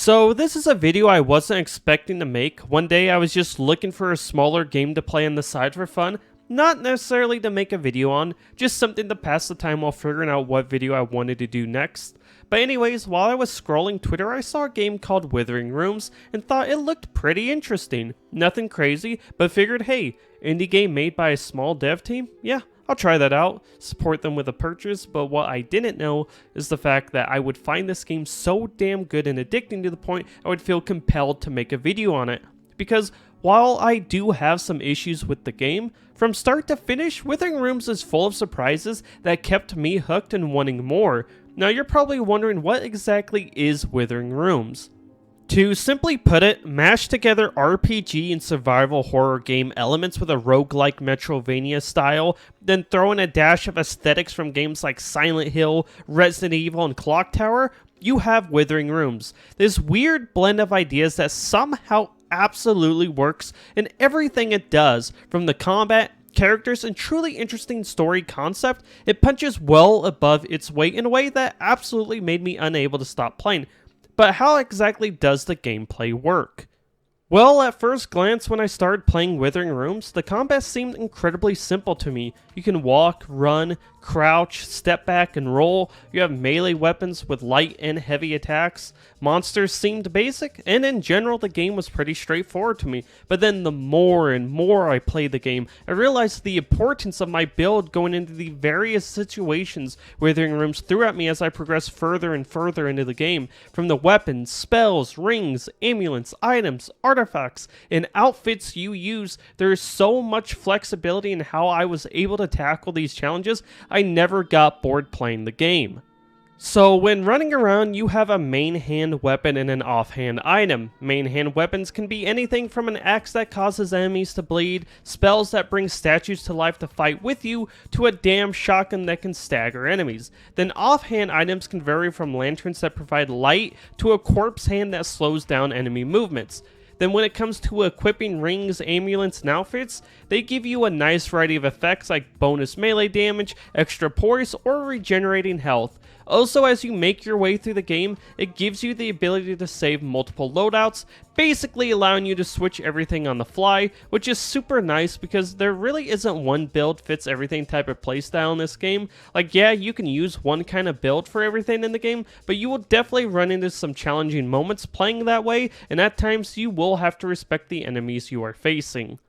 So this is a video I wasn't expecting to make. One day I was just looking for a smaller game to play on the side for fun, not necessarily to make a video on, just something to pass the time while figuring out what video I wanted to do next. But anyways, while I was scrolling Twitter, I saw a game called Withering Rooms and thought it looked pretty interesting. Nothing crazy, but figured, hey, indie game made by a small dev team? Yeah, I'll try that out, support them with a purchase, but what I didn't know is the fact that I would find this game so damn good and addicting to the point I would feel compelled to make a video on it. Because while I do have some issues with the game, from start to finish, Withering Rooms is full of surprises that kept me hooked and wanting more. Now you're probably wondering, what exactly is Withering Rooms? To simply put it, mash together RPG and survival horror game elements with a roguelike Metroidvania style, then throw in a dash of aesthetics from games like Silent Hill, Resident Evil, and Clock Tower, you have Withering Rooms. This weird blend of ideas that somehow absolutely works in everything it does, from the combat, characters, and truly interesting story concept. It punches well above its weight in a way that absolutely made me unable to stop playing. But how exactly does the gameplay work? Well, at first glance when I started playing Withering Rooms, the combat seemed incredibly simple to me. You can walk, run, crouch, step back, and roll. You have melee weapons with light and heavy attacks. Monsters seemed basic, and in general the game was pretty straightforward to me. But then the more and more I played the game, I realized the importance of my build going into the various situations Withering Rooms threw at me as I progressed further and further into the game. From the weapons, spells, rings, amulets, items, artifacts, and outfits you use, there is so much flexibility in how I was able to tackle these challenges. I never got bored playing the game. So when running around, you have a main hand weapon and an offhand item. Main hand weapons can be anything from an axe that causes enemies to bleed, spells that bring statues to life to fight with you, to a damn shotgun that can stagger enemies. Then offhand items can vary from lanterns that provide light to a corpse hand that slows down enemy movements. Then when it comes to equipping rings, amulets, and outfits, they give you a nice variety of effects like bonus melee damage, extra poise, or regenerating health. Also, as you make your way through the game, it gives you the ability to save multiple loadouts, basically allowing you to switch everything on the fly, which is super nice because there really isn't one build fits everything type of playstyle in this game. Like, yeah, you can use one kind of build for everything in the game, but you will definitely run into some challenging moments playing that way, and at times you will have to respect the enemies you are facing.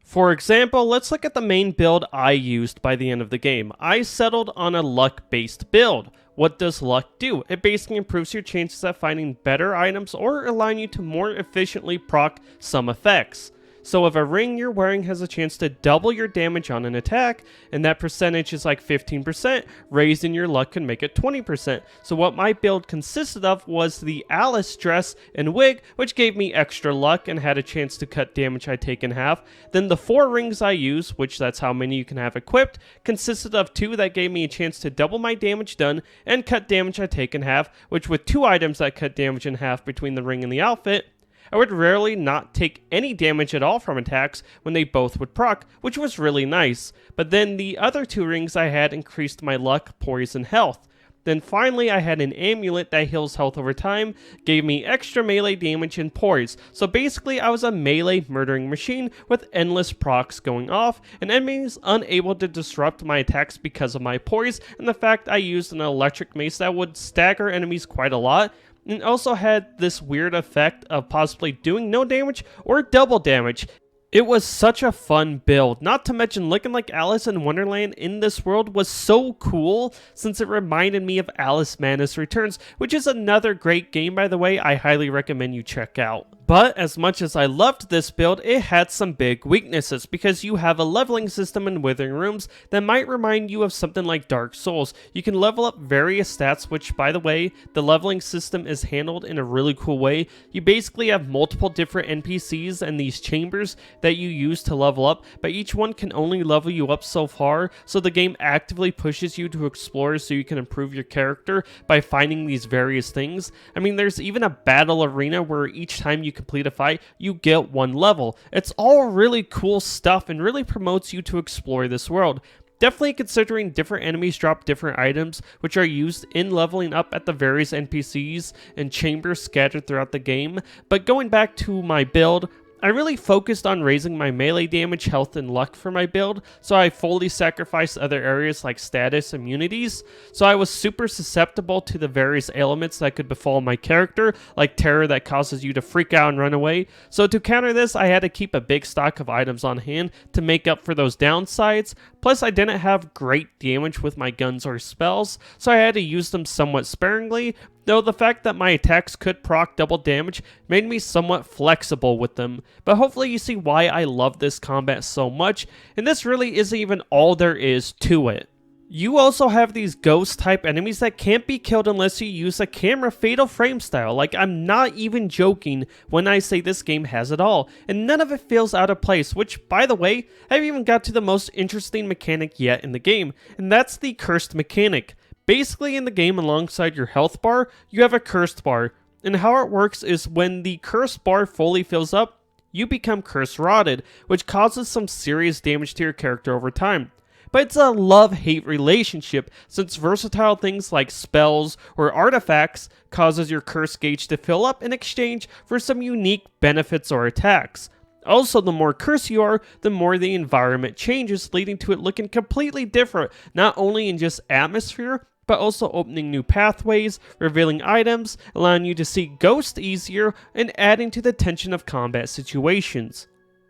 For example, let's look at the main build I used by the end of the game. I settled on a luck-based build. What does luck do? It basically improves your chances at finding better items or allowing you to more efficiently proc some effects. So if a ring you're wearing has a chance to double your damage on an attack, and that percentage is like 15%, raising your luck can make it 20%. So what my build consisted of was the Alice dress and wig, which gave me extra luck and had a chance to cut damage I take in half. Then the 4 rings I use, which that's how many you can have equipped, consisted of 2 that gave me a chance to double my damage done and cut damage I take in half, which with 2 items that cut damage in half between the ring and the outfit, I would rarely not take any damage at all from attacks when they both would proc, which was really nice. But then the other 2 rings I had increased my luck, poise, and health. Then finally I had an amulet that heals health over time, gave me extra melee damage and poise. So basically I was a melee murdering machine with endless procs going off, and enemies unable to disrupt my attacks because of my poise, and the fact I used an electric mace that would stagger enemies quite a lot, and also had this weird effect of possibly doing no damage or double damage. It was such a fun build, not to mention looking like Alice in Wonderland in this world was so cool since it reminded me of Alice Madness Returns, which is another great game by the way I highly recommend you check out. But as much as I loved this build, it had some big weaknesses because you have a leveling system in Withering Rooms that might remind you of something like Dark Souls. You can level up various stats, which by the way, the leveling system is handled in a really cool way. You basically have multiple different NPCs and these chambers that you use to level up, but each one can only level you up so far, so the game actively pushes you to explore so you can improve your character by finding these various things. I mean, there's even a battle arena where each time you complete a fight, you get 1 level. It's all really cool stuff and really promotes you to explore this world. Definitely considering different enemies drop different items, which are used in leveling up at the various NPCs and chambers scattered throughout the game. But going back to my build, I really focused on raising my melee damage, health, and luck for my build, so I fully sacrificed other areas like status immunities, so I was super susceptible to the various ailments that could befall my character, like terror that causes you to freak out and run away. So to counter this, I had to keep a big stock of items on hand to make up for those downsides, plus I didn't have great damage with my guns or spells, so I had to use them somewhat sparingly, though the fact that my attacks could proc double damage made me somewhat flexible with them. But hopefully you see why I love this combat so much, and this really isn't even all there is to it. You also have these ghost type enemies that can't be killed unless you use a camera fatal frame style. Like, I'm not even joking when I say this game has it all, and none of it feels out of place, which, by the way, I haven't even got to the most interesting mechanic yet in the game, and that's the cursed mechanic. Basically, in the game, alongside your health bar, you have a cursed bar, and how it works is when the cursed bar fully fills up, you become curse rotted, which causes some serious damage to your character over time. But it's a love-hate relationship, since versatile things like spells or artifacts causes your curse gauge to fill up in exchange for some unique benefits or attacks. Also, the more cursed you are, the more the environment changes, leading to it looking completely different, not only in just atmosphere, but also opening new pathways, revealing items, allowing you to see ghosts easier, and adding to the tension of combat situations.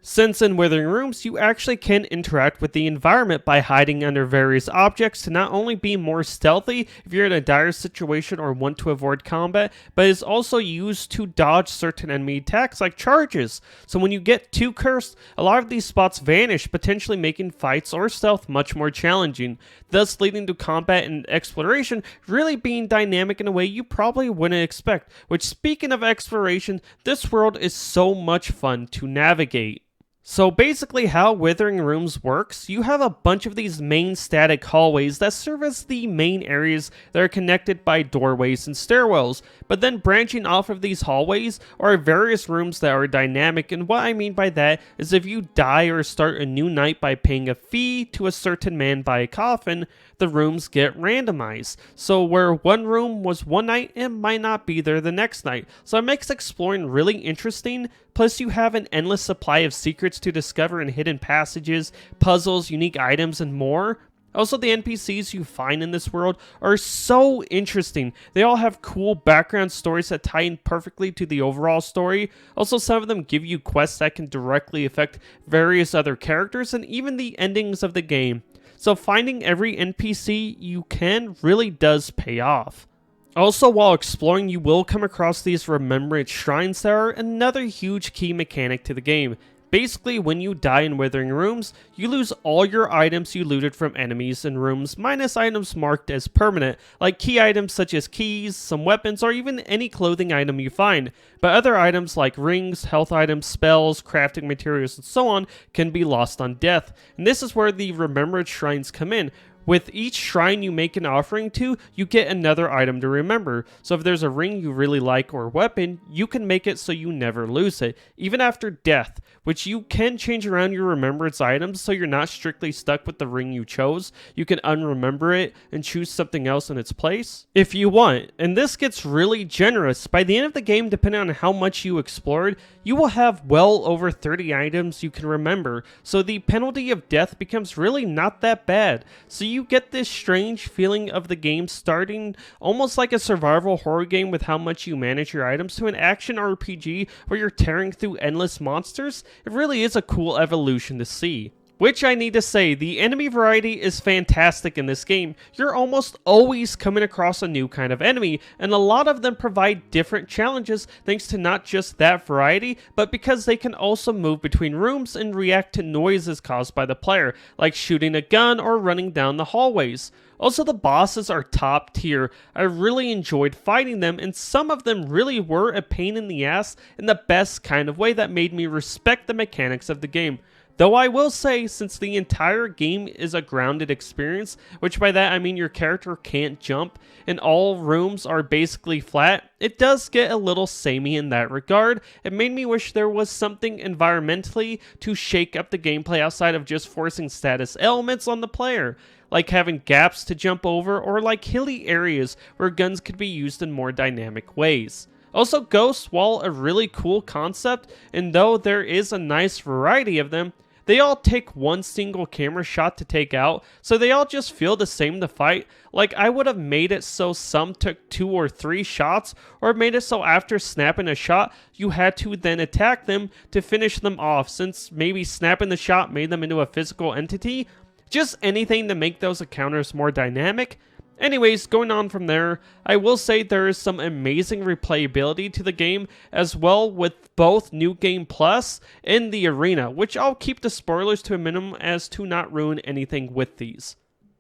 Since in Withering Rooms, you actually can interact with the environment by hiding under various objects to not only be more stealthy if you're in a dire situation or want to avoid combat, but is also used to dodge certain enemy attacks like charges. So when you get too cursed, a lot of these spots vanish, potentially making fights or stealth much more challenging, thus leading to combat and exploration really being dynamic in a way you probably wouldn't expect, which, speaking of exploration, this world is so much fun to navigate. So basically how Withering Rooms works, you have a bunch of these main static hallways that serve as the main areas that are connected by doorways and stairwells, but then branching off of these hallways are various rooms that are dynamic, and what I mean by that is if you die or start a new night by paying a fee to a certain man by a coffin, the rooms get randomized. So where one room was one night, it might not be there the next night. So it makes exploring really interesting, plus you have an endless supply of secrets to discover in hidden passages, puzzles, unique items, and more. Also, the NPCs you find in this world are so interesting. They all have cool background stories that tie in perfectly to the overall story. Also, some of them give you quests that can directly affect various other characters and even the endings of the game. So finding every NPC you can really does pay off. Also, while exploring, you will come across these remembrance shrines that are another huge key mechanic to the game. Basically, when you die in Withering Rooms, you lose all your items you looted from enemies in rooms minus items marked as permanent, like key items such as keys, some weapons, or even any clothing item you find. But other items like rings, health items, spells, crafting materials, and so on can be lost on death. And this is where the remembrance shrines come in. With each shrine you make an offering to, you get another item to remember. So if there's a ring you really like or weapon, you can make it so you never lose it, even after death, which you can change around your remembrance items so you're not strictly stuck with the ring you chose. You can unremember it and choose something else in its place if you want. And this gets really generous. By the end of the game, depending on how much you explored, you will have well over 30 items you can remember. So the penalty of death becomes really not that bad. So you get this strange feeling of the game starting almost like a survival horror game with how much you manage your items to an action RPG where you're tearing through endless monsters. It really is a cool evolution to see. Which I need to say, the enemy variety is fantastic in this game. You're almost always coming across a new kind of enemy, and a lot of them provide different challenges thanks to not just that variety, but because they can also move between rooms and react to noises caused by the player, like shooting a gun or running down the hallways. Also, the bosses are top tier. I really enjoyed fighting them, and some of them really were a pain in the ass in the best kind of way that made me respect the mechanics of the game. Though I will say, since the entire game is a grounded experience, which by that I mean your character can't jump, and all rooms are basically flat, it does get a little samey in that regard. It made me wish there was something environmentally to shake up the gameplay outside of just forcing status elements on the player, like having gaps to jump over or like hilly areas where guns could be used in more dynamic ways. Also, ghosts, while a really cool concept, and though there is a nice variety of them, they all take one single camera shot to take out, so they all just feel the same to fight. Like, I would have made it so some took 2 or 3 shots, or made it so after snapping a shot, you had to then attack them to finish them off, since maybe snapping the shot made them into a physical entity. Just anything to make those encounters more dynamic. Anyways, going on from there, I will say there is some amazing replayability to the game, as well with both New Game Plus and the Arena, which I'll keep the spoilers to a minimum as to not ruin anything with these.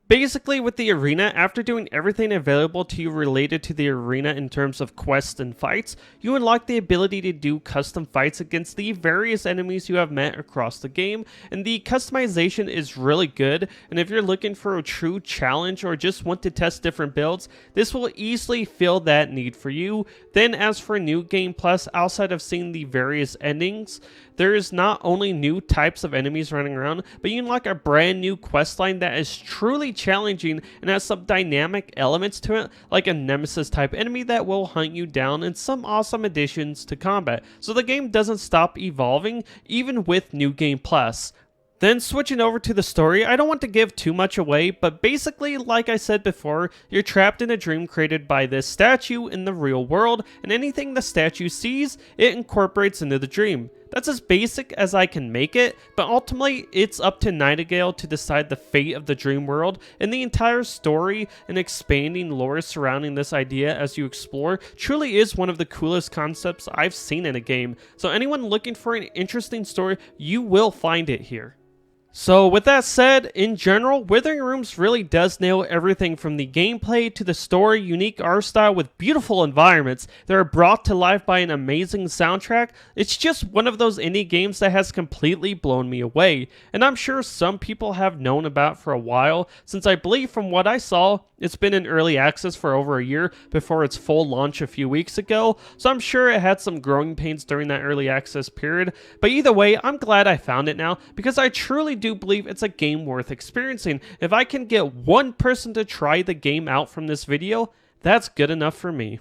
Basically, with the Arena, after doing everything available to you related to the Arena in terms of quests and fights, you unlock the ability to do custom fights against the various enemies you have met across the game, and the customization is really good, and if you're looking for a true challenge or just want to test different builds, this will easily fill that need for you. Then as for New Game Plus, outside of seeing the various endings, there is not only new types of enemies running around, but you unlock a brand new questline that is truly challenging and has some dynamic elements to it, like a nemesis type enemy that will hunt you down, and some awesome additions to combat. So the game doesn't stop evolving, even with New Game Plus. Then switching over to the story, I don't want to give too much away, but basically, like I said before, you're trapped in a dream created by this statue in the real world, and anything the statue sees, it incorporates into the dream. That's as basic as I can make it, but ultimately, it's up to Nightingale to decide the fate of the dream world, and the entire story and expanding lore surrounding this idea as you explore truly is one of the coolest concepts I've seen in a game. So anyone looking for an interesting story, you will find it here. So with that said, in general, Withering Rooms really does nail everything from the gameplay to the story, unique art style with beautiful environments that are brought to life by an amazing soundtrack. It's just one of those indie games that has completely blown me away, and I'm sure some people have known about for a while, since I believe from what I saw, it's been in early access for over a year before its full launch a few weeks ago, so I'm sure it had some growing pains during that early access period, but either way, I'm glad I found it now, because I truly do believe it's a game worth experiencing. If I can get one person to try the game out from this video, that's good enough for me.